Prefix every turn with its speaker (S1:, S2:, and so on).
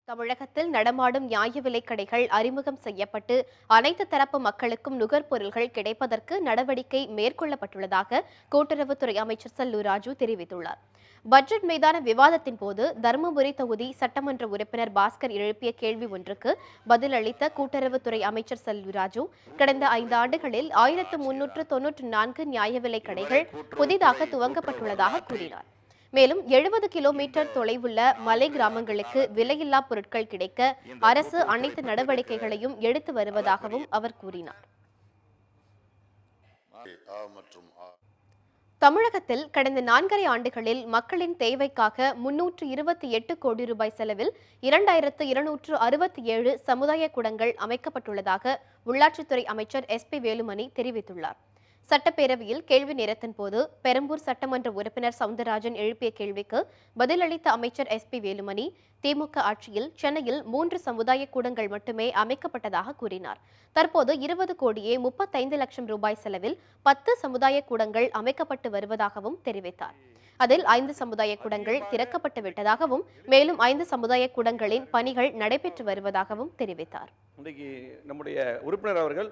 S1: தமிழகத்தில் நடமாடும் நியாய விலைக் கடைகள் அறிமுகம் செய்யப்பட்டு அனைத்து தரப்பு மக்களுக்கும் நுகர்பொருள்கள் கிடைப்பதற்கு நடவடிக்கை மேற்கொள்ளப்பட்டுள்ளதாக கூட்டுறவுத்துறை அமைச்சர் செல்லூர் ராஜு தெரிவித்துள்ளார். பட்ஜெட் மீதான விவாதத்தின் போது தருமபுரி தொகுதி சட்டமன்ற உறுப்பினர் பாஸ்கர் எழுப்பிய கேள்வி ஒன்றுக்கு பதிலளித்த கூட்டுறவுத்துறை அமைச்சர் செல்லூர் ராஜு, கடந்த 5 ஆண்டுகளில் 1394 நியாய விலைக் கடைகள் புதிதாக துவங்கப்பட்டுள்ளதாக கூறினார். மேலும் 70 கிலோமீட்டர் தொலைவுள்ள மலை கிராமங்களுக்கு விலையில்லா பொருட்கள் கிடைக்க அரசு அனைத்து நடவடிக்கைகளையும் எடுத்து வருவதாகவும் அவர் கூறினார். தமிழகத்தில் கடந்த 4.5 ஆண்டுகளில் மக்களின் தேவைக்காக 328 கோடி ரூபாய் செலவில் 2267 சமுதாய கூடங்கள் அமைக்கப்பட்டுள்ளதாக உள்ளாட்சித்துறை அமைச்சர் SP வேலுமணி தெரிவித்துள்ளார். சட்டப்பேரவையில் கேள்வி நேரத்தின் போது பெரம்பூர் சட்டமன்ற உறுப்பினர் சவுந்தரராஜன் எழுப்பிய கேள்விக்கு பதிலளித்த அமைச்சர் SP வேலுமணி, திமுக ஆட்சியில் சென்னையில் 3 சமுதாய கூடங்கள் மட்டுமே அமைக்கப்பட்டதாக கூறினார். தற்போது 20 கோடியே 35 லட்சம் ரூபாய் செலவில் 10 சமுதாய கூடங்கள் அமைக்கப்பட்டு வருவதாகவும் தெரிவித்தார். அதில் 5 சமுதாய கூடங்கள் திறக்கப்பட்டு விட்டதாகவும் மேலும் 5 சமுதாய கூடங்களின் பணிகள் நடைபெற்று வருவதாகவும் தெரிவித்தார்.
S2: நம்முடைய உறுப்பினர் அவர்கள்